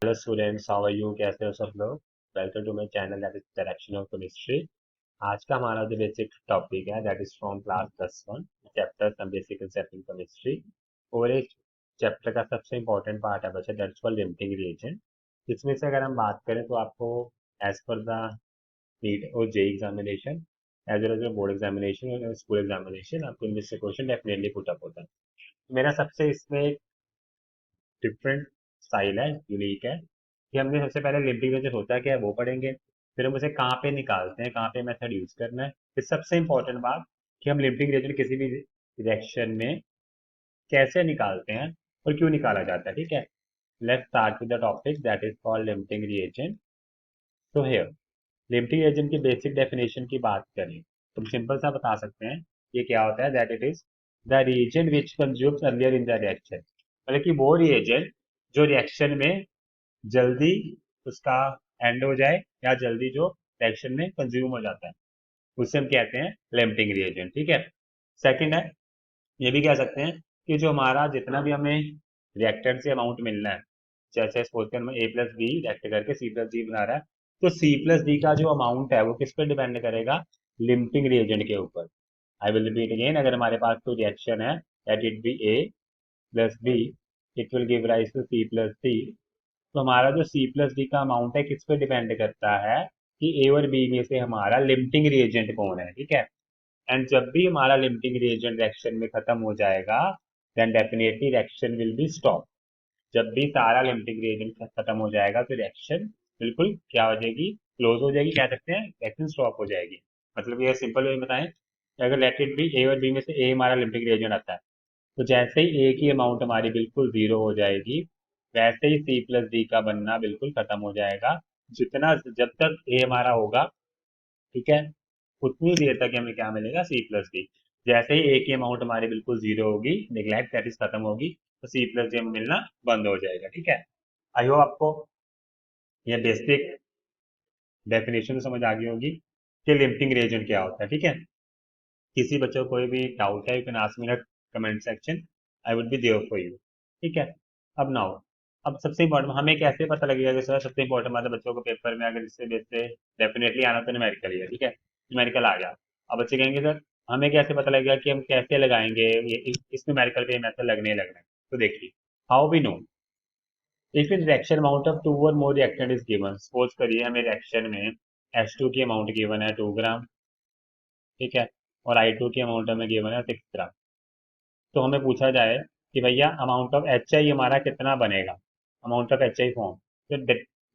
Hello students, how are you? कैसे हो सब लोग? Welcome to my channel that is direction of chemistry. आज का हमारा जो बेसिक टॉपिक है that is from class +1 chapter some basic concept in chemistry. और एक चैप्टर का सबसे इंपॉर्टेंट पार्ट है बच्चा, दैट्स कॉल्ड लिमिटिंग रिएजेंट। इसमें से अगर हम बात करें तो आपको एज पर द नीट और JEE examination as well as board examination और स्कूल एग्जामिनेशन आपको इनमें से क्वेश्चन डेफिनेटली पुट अप होता है। मेरा सबसे इसमें डिफरेंट स्टाइल है, यूनिक है कि हमने सबसे पहले लिमिटिंग रेंज होता है क्या है वो पढ़ेंगे। फिर हम उसे कहाँ पे निकालते हैं, कहाँ पे मेथड यूज करना है। फिर सबसे इंपॉर्टेंट बात कि हम लिमिटिंग रेंज किसी भी रिएक्शन में कैसे निकालते हैं और क्यों निकाला जाता है। ठीक है, let's start with the topic that is called limiting reagent. तो हियर लिमिटिंग रिएजेंट की बेसिक डेफिनेशन की बात करें तो सिंपल सा बता सकते हैं ये क्या होता है। That it is the reagent which consumes earlier in the reaction, मतलब कि वो रिएजेंट जो रिएक्शन में जल्दी उसका एंड हो जाए या जल्दी जो रिएक्शन में कंज्यूम हो जाता है उसे हम कहते हैं लिमिटिंग रिएजेंट। ठीक है, सेकंड है, ये भी कह सकते हैं कि जो हमारा जितना भी हमें रिएक्टेंट से अमाउंट मिलना है, जैसे सपोज कर मैं A+B रिएक्ट करके C+D बना रहा है, तो C+D का जो अमाउंट है वो किस पर डिपेंड करेगा? लिमिटिंग रिएजेंट के ऊपर। आई विल रिपीट अगेन, अगर हमारे पास कोई रिएक्शन है that it be A+B, it will give rise to C+D। तो हमारा जो C+D का अमाउंट है किस पे डिपेंड करता है कि ए और बी में से हमारा लिमिटिंग रिएजेंट कौन है। ठीक है, एंड जब भी हमारा लिमिटिंग रिएजेंट रिएक्शन में खत्म हो जाएगा then definitely reaction will be stop. जब भी सारा लिमिटिंग रिएजेंट खत्म हो जाएगा तो रिएक्शन बिल्कुल क्या हो जाएगी? क्लोज हो जाएगी, कह सकते हैं रिएक्शन स्टॉप हो जाएगी। मतलब ये सिंपल वे में बताएं, अगर लेट इट बी ए और बी में से ए हमारा लिमिटिंग रिएजेंट आता है, तो जैसे ही ए की अमाउंट हमारी बिल्कुल जीरो हो जाएगी वैसे ही C+D का बनना बिल्कुल खत्म हो जाएगा। जितना जब तक ए हमारा होगा, ठीक है, उतनी देर तक हमें क्या मिलेगा? C+D। जैसे ही ए की अमाउंट हमारी बिल्कुल जीरो होगी, निगलेक्ट दैट इज खत्म होगी, तो C+D हमें मिलना बंद हो जाएगा। ठीक है, आई होप आपको ये बेसिक डेफिनेशन समझ आ गई होगी कि लिमिटिंग रिएजेंट क्या होता है। ठीक है, किसी बच्चों को कोई भी डाउट है you can ask me in comment section, I would be there for you. ठीक है, अब नाउ, अब सबसे इंपॉर्टेंट हमें कैसे पता लगेगा कि सर सबसे इंपॉर्टेंट बात है बच्चों को पेपर में अगर इससे बेस डेफिनेटली आना तो न्यूमेरिकल ही है। ठीक है, न्यूमेरिकल आ गया। अब बच्चे कहेंगे सर हमें कैसे पता लगेगा कि हम कैसे लगाएंगे ये इस न्यूमेरिकल पे मेथड लगना है। तो देखिए, how we know if in reaction amount of 2 और more reactant is given. Suppose करिए हमें रिएक्शन में H2 की अमाउंट गिवन है 2 ग्राम, ठीक है, और I2 की अमाउंट हमें गिवन है 6 ग्राम। तो हमें पूछा जाए कि भैया अमाउंट ऑफ HI हमारा कितना बनेगा, अमाउंट ऑफ HI फॉर्म। तो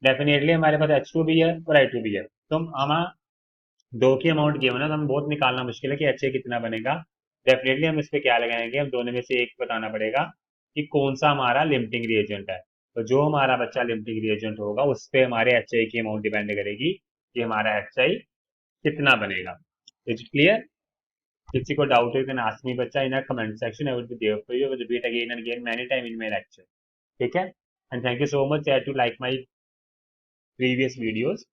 डेफिनेटली हमारे पास H2 भी है और I2 भी है, तो हम दो की अमाउंट गिवन है तो हमें बहुत निकालना मुश्किल है कि HI कितना बनेगा। डेफिनेटली हम इस पे क्या लगाएंगे, हम दोनों में से एक बताना पड़ेगा कि कौन सा हमारा लिमिटिंग रिएजेंट है। तो जो हमारा बच्चा लिमिटिंग रिएजेंट होगा उस पे हमारे HI की अमाउंट डिपेंड करेगी कि हमारा HI कितना बनेगा। Is clear? किसी को डाउट है कैन आस्क मी बच्चा in a comment section, I will be there for you, repeat again and again many time in my lecture. ठीक है, and thank you so much to like my previous videos.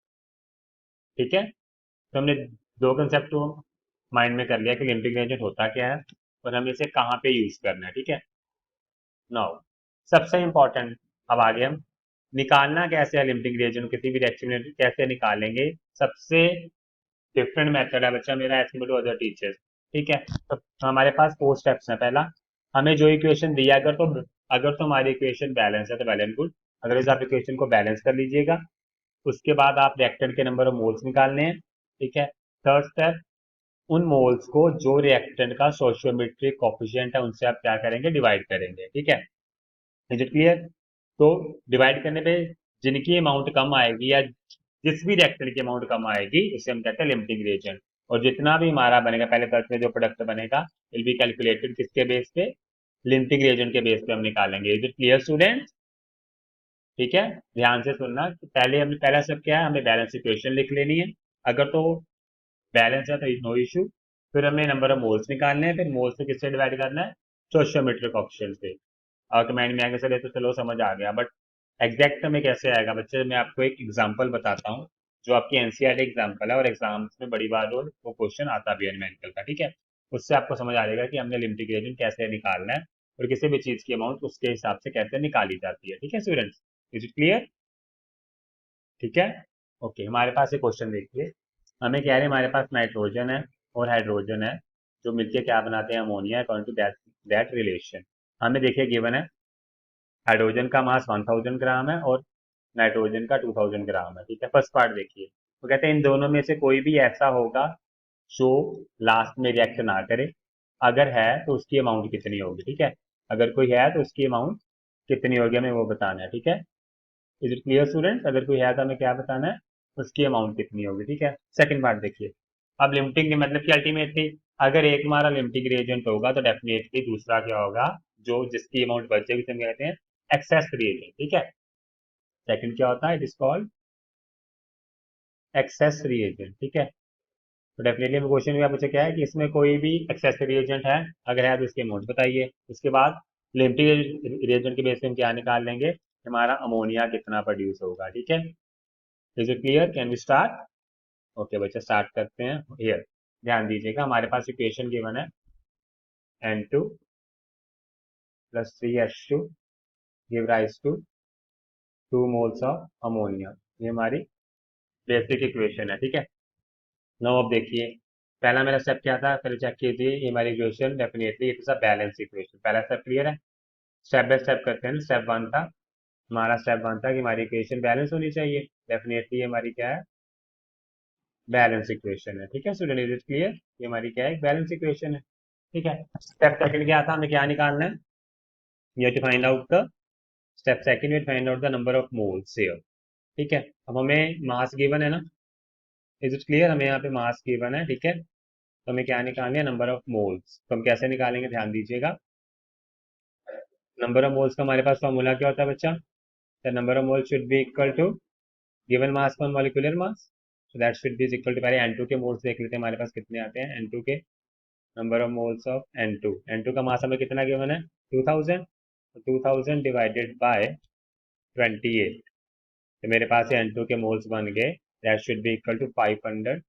ठीक है, तो हमने दो concept को mind में कर लिया कि लिमिटिंग रिएजेंट होता क्या है और हमें इसे कहाँ पे यूज करना है। ठीक है, नाउ सबसे इंपॉर्टेंट, अब आगे हम निकालना कैसे है लिमिटिंग रिएजेंट, किसी भी रिएक्शन में कैसे निकालेंगे। सबसे डिफरेंट मेथड है बच्चा मेरा एज टू अदर टीचर्स। ठीक है, तो हमारे पास 4 स्टेप्स हैं। पहला, हमें जो इक्वेशन दिया अगर तो हमारी इक्वेशन बैलेंस है तो वेल एंड गुड, अदरवाइज आप इक्वेशन को बैलेंस कर लीजिएगा। उसके बाद आप रिएक्टेंट के नंबर ऑफ मोल्स निकालने हैं। ठीक है, थर्ड स्टेप, उन मोल्स को जो रिएक्टेंट का सोशियोमेट्रिक कोफिशिएंट है उनसे आप क्या करेंगे? डिवाइड करेंगे। ठीक है, इज इट क्लियर? तो डिवाइड करने पे जिनकी अमाउंट कम आएगी या जिस भी रिएक्टेंट की अमाउंट कम आएगी उसे हम कहते हैं लिमिटिंग रिएजेंट। और जितना भी हमारा बनेगा पहले तर्क में जो प्रोडक्ट बनेगा विल बी कैलकुलेटेड किसके बेस पे? लिमिटिंग रिएजेंट के बेस पे हम निकालेंगे। Is it clear student? ठीक है, ध्यान से सुनना कि पहले हमें पहला स्टेप क्या है, हमें बैलेंस इक्वेशन लिख लेनी है। अगर तो बैलेंस है तो नो इशू। फिर हमें नंबर ऑफ मोल्स निकालने हैं, फिर मोल्स को किससे डिवाइड करना है? स्टोइचियोमेट्रिक ऑप्शन से। और कमेंट में आगे चले तो चलो समझ आ गया, बट एग्जैक्ट में कैसे आएगा बच्चे, मैं आपको एक एग्जांपल बताता हूँ जो आपकी एनसीईआरटी एग्जांपल है और एग्जाम्स में बड़ी बार और वो क्वेश्चन आता भी है न्यूमेरिकल का। ठीक है, उससे आपको समझ आ जाएगा कि हमने लिमिटिंग रिएजेंट कैसे निकालना है और किसी भी चीज की अमाउंट उसके हिसाब से कैसे निकाली जाती है। ठीक है स्टूडेंट्स, इज इट क्लियर? ठीक है। ओके, हमारे पास एक क्वेश्चन देखिए, हमें कह रहे हैं हमारे पास नाइट्रोजन है और हाइड्रोजन है जो मिलकर क्या बनाते हैं, ammonia, according to that relation. हमें देखिए गिवन है हाइड्रोजन का मास 1000 ग्राम है और नाइट्रोजन का 2000 ग्राम है। ठीक है, फर्स्ट पार्ट देखिए, तो कहते हैं इन दोनों में से कोई भी ऐसा होगा जो लास्ट में रिएक्ट ना करे, अगर है तो उसकी अमाउंट कितनी होगी। ठीक है, अगर कोई है तो उसकी अमाउंट कितनी होगी हमें वो बताना है। ठीक है, इज इट क्लियर स्टूडेंट? अगर कोई है तो हमें क्या बताना है, उसकी अमाउंट कितनी होगी। ठीक है, सेकंड पार्ट देखिए, अब लिमिटिंग के मतलब कि अल्टीमेटली अगर एक हमारा लिमिटिंग रिएजेंट होगा तो डेफिनेटली दूसरा क्या होगा, जो जिसकी अमाउंट बचेगी उसे हम कहते हैं एक्सेस रिएजेंट। ठीक है, सेकंड क्या होता है, it is called access reagent. ठीक है, तो डेफिनेटली क्वेश्चन में मुझे क्या है कि इसमें कोई भी एक्सेस रिएजेंट है, अगर है तो इसके अमाउंट बताइए। उसके बाद लिमिटिंग रिएजेंट के बेस पे हम क्या निकाल लेंगे, हमारा अमोनिया कितना प्रोड्यूस होगा। ठीक है, is it clear? Can we start? Okay बच्चे, स्टार्ट करते हैं। हियर ध्यान दीजिएगा, हमारे पास इक्वेशन गिवन है N2 plus 3H2 give rise to 2 moles of ammonia. ये हमारी बेसिक इक्वेशन है। ठीक है, नाउ अब देखिए, पहला मेरा स्टेप क्या था, पहले चेक कीजिए, ये हमारी equation definitely it is a balance equation. पहला स्टेप क्लियर है? स्टेप बाय स्टेप करते हैं। स्टेप वन था हमारा, स्टेप वन था कि हमारी इक्वेशन बैलेंस होनी चाहिए। डेफिनेटली ये हमारी क्या है, बैलेंस इक्वेशन है। ठीक है स्टूडेंट, इज इट क्लियर? ये हमारी क्या है, बैलेंस इक्वेशन है। ठीक है, स्टेप सेकंड क्या था, हमें क्या निकालना है, we have to find out the step second, we find out the number of moles here. ठीक है, अब हमें मास गिवन है ना, इज इट क्लियर? हमें यहाँ पे मास गिवन है। ठीक है, तो हमें क्या निकालना है, नंबर ऑफ मोल्स। तो हम कैसे निकालेंगे, ध्यान दीजिएगा, नंबर ऑफ मोल्स का हमारे पास फॉर्मूला क्या होता है बच्चा, the number of moles should be equal to given mass per molecular mass, so that should be equal to, पहले N2 के मोल्स देख लेते हैं हमारे पास कितने आते हैं। N2 के number of moles of N2, N2 का मास हमें कितना गिवन है, 2000, 2000 डिवाइडेड बाय 28, तो मेरे पास ये N2 के मोल्स बन गए, that should be equal to 500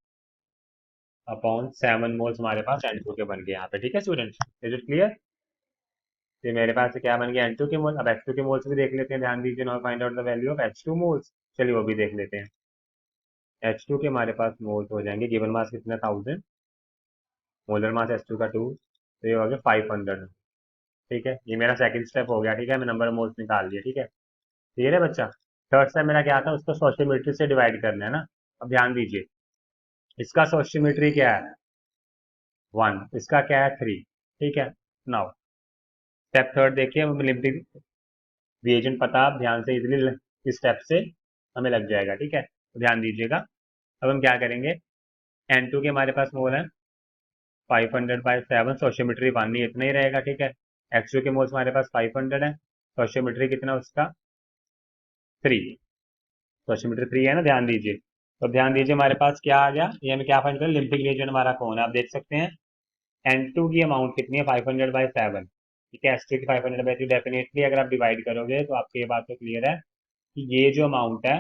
upon 7 moles हमारे पास N2 के बन गए यहाँ पे। ठीक है स्टूडेंट, इज इट क्लियर? तो मेरे पास क्या बन गया, N2 के मोल। अब H2 के मोल्स भी देख लेते हैं, ध्यान दीजिए, now find out the value of H2 moles. चलिए वो भी देख लेते हैं। H2 के हमारे पास मोल्स हो जाएंगे, गिवन मास कितना 1000, मोलर मास H2 का 2, तो ये हो गया 500। ठीक है, ये मेरा सेकंड स्टेप हो गया। ठीक है, मैं नंबर ऑफ मोल्स निकाल लिया। ठीक है, क्लियर है बच्चा? थर्ड स्टेप मेरा क्या था, उसको स्टोइचियोमेट्री से डिवाइड करना है ना। अब ध्यान दीजिए, इसका स्टोइचियोमेट्री क्या है, 1, इसका क्या है, 3। ठीक है, नाउ स्टेप थर्ड देखिए, हमें लिमिटिंग रिएजेंट पता, आप ध्यान से इजिली इस स्टेप से हमें लग जाएगा। ठीक है, तो ध्यान दीजिएगा, अब हम क्या करेंगे, N2 के हमारे पास मोल है 500/7, सोशियोमेट्री 1 ही इतना ही रहेगा। ठीक है, H2 के मोल्स हमारे पास 500 है, सोशियोमेट्री कितना उसका 3, सोशियोमेट्री 3 है ना, ध्यान दीजिए। तो ध्यान दीजिए हमारे पास क्या आ गया, ये हमें क्या फाइंड करें, लिमिटिंग रिएजेंट हमारा कौन है, आप देख सकते हैं N2 की अमाउंट कितनी है, 500/7। ठीक है, H2 की 500/2, डेफिनेटली अगर आप डिवाइड करोगे तो आपको ये बात तो क्लियर है कि ये जो अमाउंट है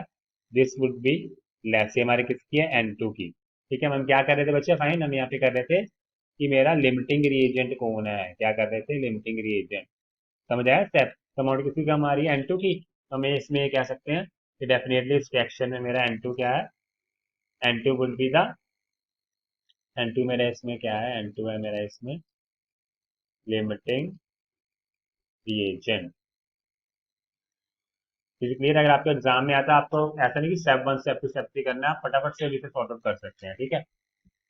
दिस वुड बी लेस, ये हमारी किसकी है, N2 की। ठीक है, हम क्या कर रहे थे बच्चे, फाइन हम यहाँ पे कर रहे थे कि मेरा लिमिटिंग रिएजेंट कौन है, क्या कर रहे थे, लिमिटिंग रिएजेंट। समझ आया स्टेप, अमाउंट किसकी कम आ रही है, N2 की। हमें इसमें कह सकते हैं कि डेफिनेटली इस रिएक्शन में मेरा N2 क्या है, N2 would be the, N2 मेरा इसमें क्या है, N2 है मेरा इसमें लिमिटिंग रिएजेंट। क्लियर? अगर आपके एग्जाम में आता है, आपको ऐसा नहीं कि स्टेप 1 स्टेप 2 स्टेप 3 करना है, आप फटाफट से अभी से सॉर्ट आउट कर सकते हैं। ठीक है,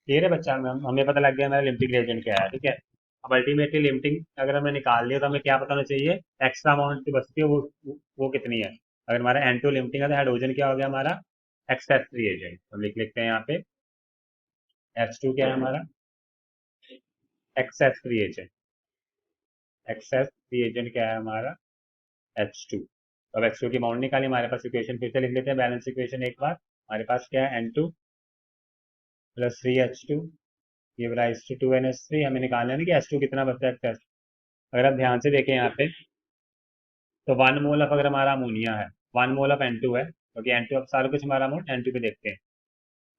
क्लियर है बच्चा, हमें पता लग गया हमारा लिमिटिंग रिएजेंट क्या है। ठीक है, अब अल्टीमेटली लिमिटिंग अगर हमें निकाल लिया तो हमें क्या पता होना चाहिए, एक्स्ट्रा अमाउंट की बचती है वो कितनी है। अगर हमारा N2 लिमिटिंग है तो हाइड्रोजन क्या हो गया हमारा, एक्सेस रिएजेंट। हम लिख लेते हैं यहाँ पे, H2 क्या है हमारा, एक्सेस रिएजेंट, एक्सेस रिएजेंट क्या है हमारा, H2। अब H2 की अमाउंट निकाली, हमारे पास इक्वेशन फिर से लिख लेते हैं, बैलेंस इक्वेशन एक बार। हमारे पास क्या है, N2 plus 3H2 give rise to 2NH3। हमें निकालना है ना कि H2 कितना बचता है एक्सेस। अगर आप ध्यान से देखें यहाँ पे, तो 1 मोल ऑफ अगर हमारा अमोनिया है, 1 मोल ऑफ N2 है, क्योंकि N2 अब सारा कुछ हमारा अमाउंट N2 पे देखते हैं।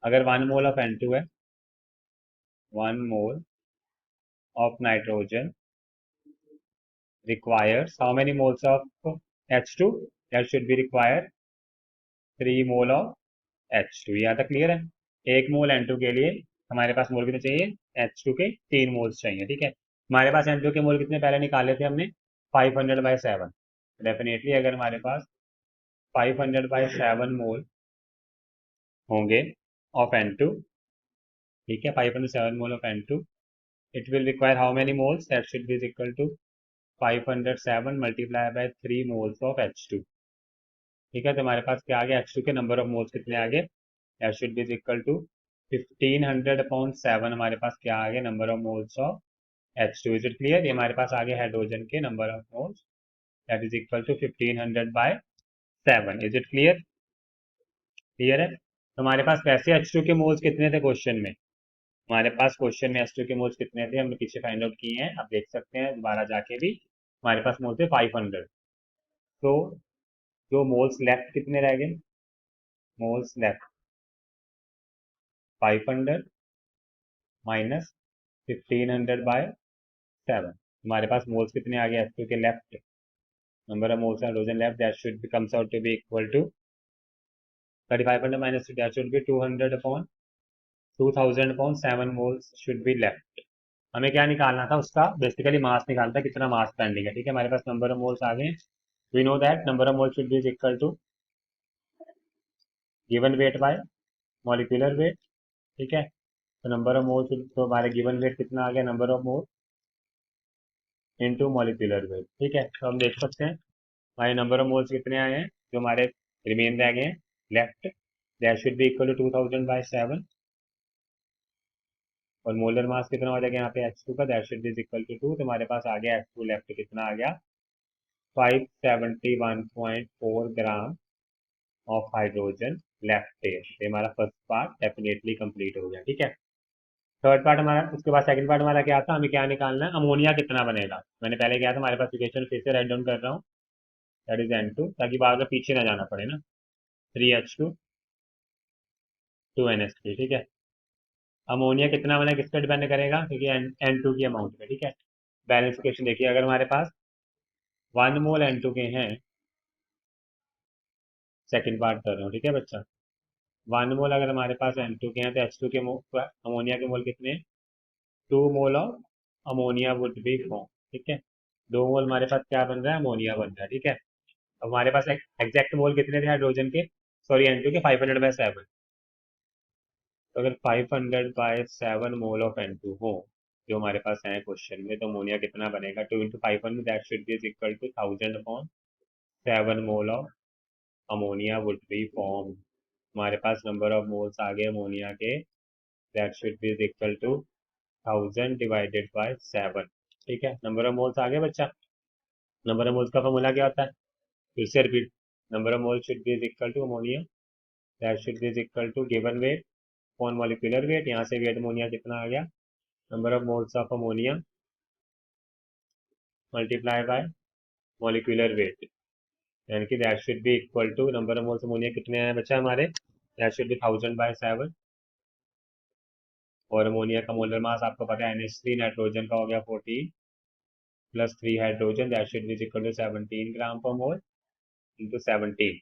अगर 1 मोल ऑफ N2 है, 1 mole of nitrogen requires how many moles of H2, that should be required 3 mole of H2। यहाँ तक क्लियर है। 1 मोल N2 के लिए हमारे पास मोल कितने चाहिए? H2 के 3 मोल्स चाहिए। ठीक है, हमारे पास N2 के मोल कितने पहले निकाले थे हमने? 500/7। डेफिनेटली अगर हमारे पास 500/7 मोल होंगे ऑफ N2, ठीक है, 507 mole of N2, it will require how many moles? That should be equal to 507 multiplied by 3 moles of H2। ठीक है, तो हमारे पास क्या आ गया? H2 के नंबर ऑफ मोल्स कितने आ गए? That should be equal to 1500/7। हमारे पास क्या आ गया? Number of moles of H2। Is it clear? ये हमारे पास आ गया हाइड्रोजन के number of moles, that is equal to 1500/7। Is it clear? Clear है। तो हमारे पास वैसे H2 के मोल्स कितने थे क्वेश्चन में? हमारे पास क्वेश्चन में H2 के मोल्स कितने थे हमने पीछे फाइंड आउट किए हैं, आप देख सकते हैं दोबारा जाके भी। हमारे पास मोल थे 500। तो जो मोल्स लेफ्ट कितने रह गए? Moles left 500 minus 1500/7। हमारे पास मोल्स कितने आ गए H2 के left? Number of moles hydrogen left, that should be comes out to be equal to 3500 minus that should be 2000/7 moles should be left. हमें क्या निकालना था? उसका बेसिकली मास निकालना था, कितना मास पेंडिंग है। ठीक है, हमारे पास नंबर ऑफ मोल्स आ गए। We know that number of moles should be equal to given weight by molecular weight. ठीक है, तो नंबर ऑफ मोल्स, तो हमारे गिवन वेट कितना आ गया? Number of mole into molecular weight. ठीक है, तो हम देख सकते हैं हमारे नंबर ऑफ मोल्स कितने आए हैं जो हमारे रिमेन रह गए हैं left, that should be equal to 2000/7। और मोलर मास कितना हो जाएगा यहाँ पे H2 का? That should be equal to 2। तो हमारे पास आ गया H2 लेफ्ट कितना आ गया? 571.4 ग्राम ऑफ हाइड्रोजन लेफ्ट। ये हमारा फर्स्ट पार्ट डेफिनेटली कंप्लीट हो गया। ठीक है, थर्ड पार्ट हमारा, उसके बाद सेकंड पार्ट हमारा क्या था? हमें क्या निकालना है? अमोनिया कितना बनेगा। मैंने पहले क्या था, हमारे पास इक्वेशन फिर से राइट डाउन कर रहा हूँ, दैट इज N2, ताकि बार बार पीछे ना जाना पड़े ना। 3H2 2NH3। ठीक है, अमोनिया कितना बना किस पर डिपेंड करेगा? क्योंकि N2 की अमाउंट पे। ठीक है, बैलेंस इक्वेशन देखिए, अगर हमारे पास 1 मोल N2 के हैं, सेकंड पार्ट कर रहा हूँ, ठीक है बच्चा, 1 मोल अगर हमारे पास N2 के हैं तो H2 के अमोनिया के मोल कितने हैं? 2 मोल of ammonia would be form. ठीक है, 2 मोल हमारे पास क्या बन रहा है? अमोनिया बन रहा है। ठीक है, अब हमारे पास एग्जैक्ट मोल कितने थे हाइड्रोजन के, सॉरी N2 के? 500/7। तो अगर 500/7 मोल ऑफ N2 हो जो हमारे पास है क्वेश्चन में, तो अमोनिया कितना बनेगा? 2 × 500, that should be equal to 1000/7 mole of ammonia would be form. हमारे पास नंबर ऑफ मोल्स आ गए अमोनिया के, that should be equal to 1000/7। ठीक है, नंबर ऑफ मोल्स आ गए बच्चा। नंबर ऑफ मोल्स का फॉर्मूला क्या होता है? फिर से repeat, number of moles should be equal to ammonia, that should be equal to given weight on molecular weight. यहाँ से वेट अमोनिया कितना आ गया? Number of moles of ammonia multiply by molecular weight, यानी कि that should be equal to, number of moles ammonia कितने आए बच्चा हमारे? That should be 1000/7। और अमोनिया का मोलर मास आपको पता है NH3, नाइट्रोजन का हो गया 14 plus 3 hydrogen, that should be equal to 17 gram पर मोल इंटू 17।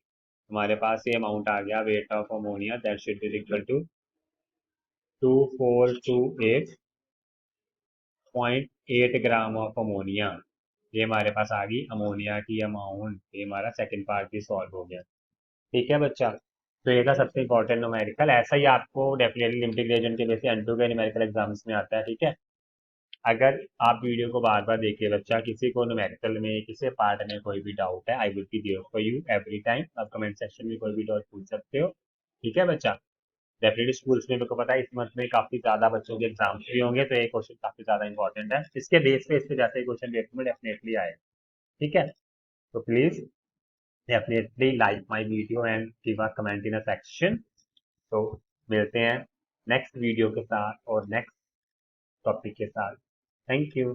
हमारे पास ये अमाउंट आ गया weight of ammonia, that should be equal to 2428.8 gram of ammonia. ये हमारे पास आ गई अमोनिया की अमाउंट। ये हमारा सेकंड पार्ट भी सॉल्व हो गया। ठीक है बच्चा, तो ये था सबसे इंपॉर्टेंट न्यूमेरिकल। ऐसा ही आपको डेफिनेटली लिमिटेड रीजन के बेसिस N2 के न्यूमेरिकल एग्जाम्स में आता है। ठीक है, अगर आप वीडियो को बार बार देखिए बच्चा, किसी को न्यूमेरिकल में किसी पार्ट में कोई भी डाउट है, I will be there for you every time. आप कमेंट सेक्शन में कोई भी डाउट पूछ सकते हो। ठीक है बच्चा, डेफिनेटली स्कूल्स में मेरे को पता है इस मंथ में काफी ज्यादा बच्चों के एग्जाम्स भी होंगे, तो ये क्वेश्चन काफी ज्यादा इंपॉर्टेंट है। इसके बेस पे इससे जैसे क्वेश्चन पेपर में डेफिनेटली आए। ठीक है, तो please definitely like my video and give a comment in a section. तो मिलते हैं नेक्स्ट वीडियो के साथ और नेक्स्ट टॉपिक के साथ। Thank you.